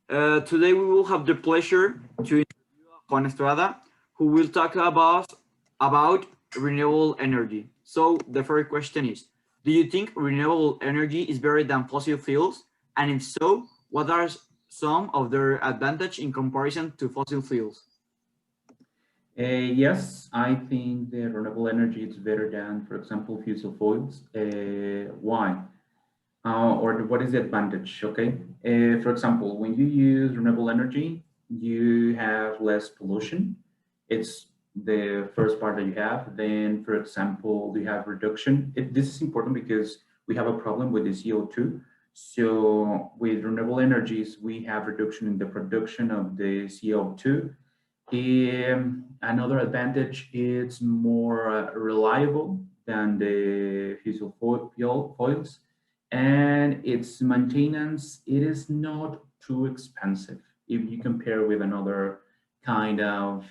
Today we will have the pleasure to interview Juan Estrada, who will talk about renewable energy. So the first question is, do you think renewable energy is better than fossil fuels? And if so, what are some of their advantage in comparison to fossil fuels? Yes, I think the renewable energy is better than, for example, fossil fuels. Why? What is the advantage? Okay. For example, when you use renewable energy, you have less pollution. It's the first part that you have. Then, for example, you have reduction. This is important because we have a problem with the CO2. So with renewable energies, we have reduction in the production of the CO2. Another advantage is more reliable than the fuels, and its maintenance, it is not too expensive if you compare with another kind of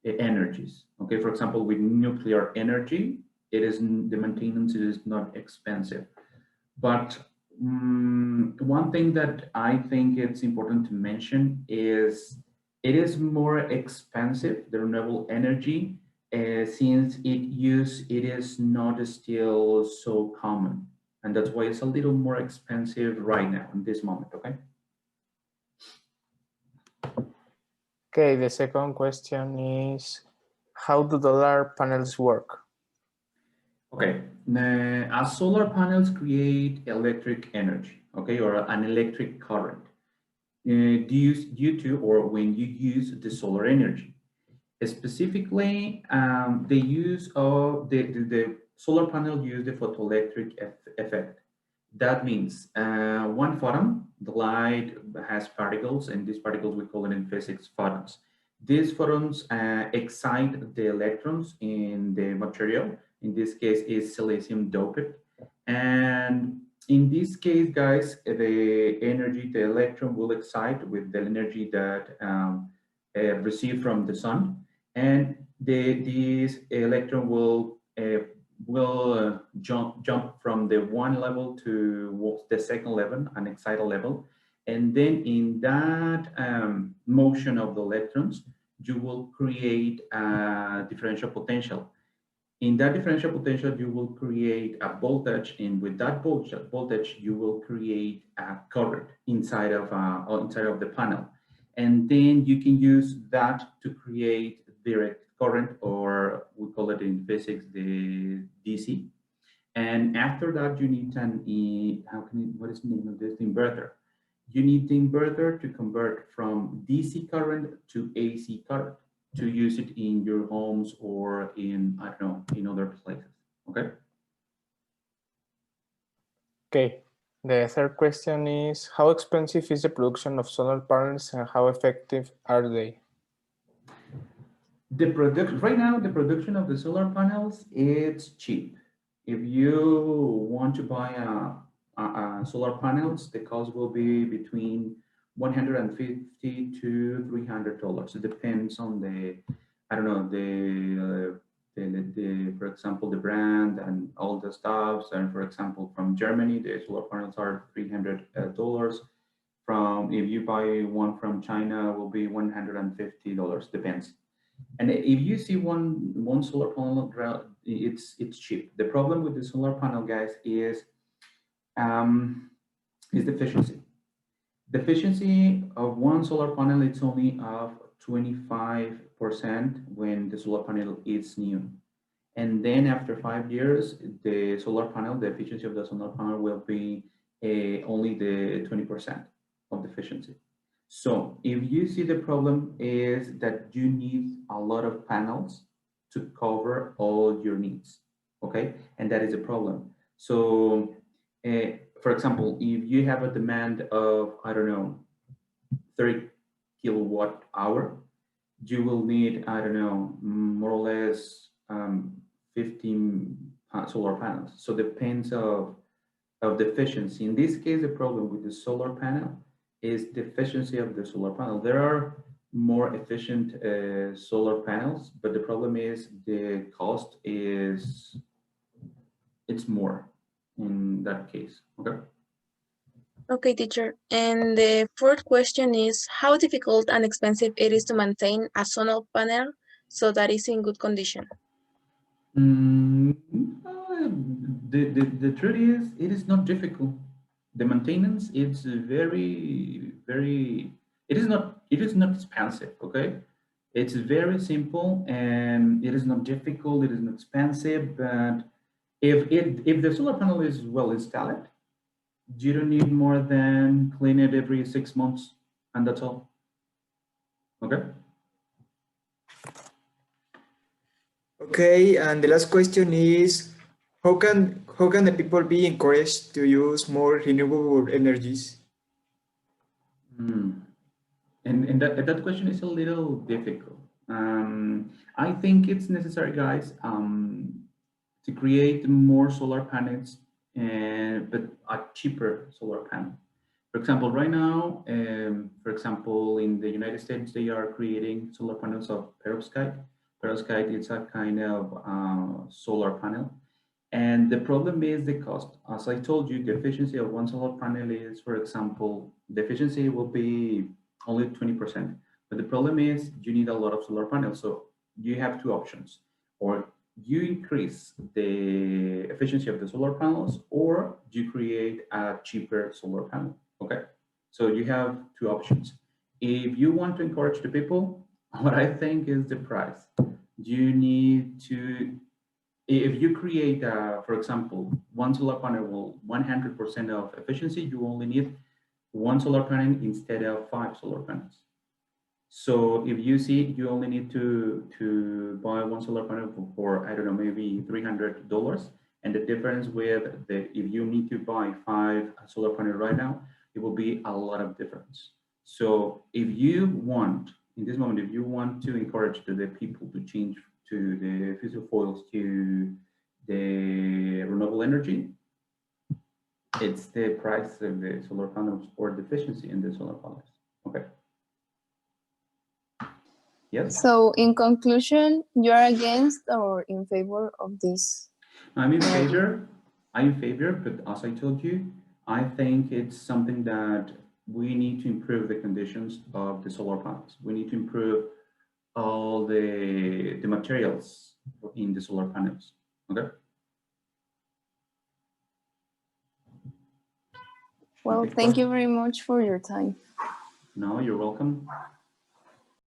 energies. Okay, for example, with nuclear energy, the maintenance is not expensive. But one thing that I think it's important to mention is it is more expensive, the renewable energy, since it is not still so common. And that's why it's a little more expensive right now in this moment, okay? Okay, the second question is, how do solar panels work? Okay, solar panels create electric energy, okay, or an electric current due to or when you use the solar energy. Specifically, the use of the solar panel use the photoelectric effect. That means one photon, the light has particles, and these particles we call it in physics photons. These photons excite the electrons in the material. In this case, is silicium doped, and in this case, guys, the energy the electron will excite with the energy that received from the sun, and this electron will jump from the one level to the second level, an excited level, and then in that motion of the electrons, you will create a differential potential. In that differential potential, you will create a voltage, and with that voltage, you will create a current inside of the panel, and then you can use that to create direct current, or we call it in physics the DC. And after that, you need what is the name of this inverter? You need the inverter to convert from DC current to AC current to use it in your homes or in, I don't know, in other places, okay? Okay, the third question is, how expensive is the production of solar panels and how effective are they? Right now, the production of the solar panels, it's cheap. If you want to buy a solar panels, the cost will be between $150 to $300. It depends on I don't know, for example, the brand and all the stuffs. And for example, from Germany, the solar panels are $300. If you buy one from China, will be $150. Depends. And if you see one solar panel, it's cheap. The problem with the solar panel, guys, is the efficiency. The efficiency of one solar panel, it's only of 25% when the solar panel is new. And then after 5 years, the efficiency of the solar panel will be only the 20% of the efficiency. So if you see the problem is that you need a lot of panels to cover all your needs, okay? And that is a problem. So for example, if you have a demand of, I don't know, 30 kilowatt hour, you will need, I don't know, more or less 15 solar panels. So depends of the efficiency. In this case, the problem with the solar panel is the efficiency of the solar panel. There are more efficient solar panels, but the problem is the cost it's more in that case. Okay. Okay, teacher. And the fourth question is how difficult and expensive it is to maintain a solar panel so that it's in good condition. The truth is, it is not difficult. The maintenance, it's very, it is not expensive, okay? It's very simple and it is not difficult, it is not expensive, but if the solar panel is well installed, you don't need more than clean it every 6 months, and that's all. Okay. Okay, and the last question is, how can the people be encouraged to use more renewable energies? And that question is a little difficult. I think it's necessary, guys, to create more solar panels, but a cheaper solar panel. For example, right now, for example, in the United States, they are creating solar panels of perovskite. Perovskite is a kind of solar panel. And the problem is the cost. As I told you, the efficiency of one solar panel is, for example, the efficiency will be only 20%. But the problem is you need a lot of solar panels. So you have two options. Or you increase the efficiency of the solar panels, or you create a cheaper solar panel. Okay. So you have two options. If you want to encourage the people, what I think is the price. You need to, if you create, for example, one solar panel will 100% of efficiency, you only need one solar panel instead of 5 solar panels. So if you see, you only need to buy one solar panel for I don't know, maybe $300. And the difference with if you need to buy 5 solar panels right now, it will be a lot of difference. So if you want, in this moment, if you want to encourage the people to change to the fossil fuels to the renewable energy, it's the price of the solar panels or the efficiency in the solar panels. Okay. Yes. So in conclusion, you are against or in favor of this? I'm in favor. I'm in favor, but as I told you, I think it's something that we need to improve the conditions of the solar panels. We need to improve all the materials in the solar panels. Okay. Well, thank you very much for your time. No, you're welcome.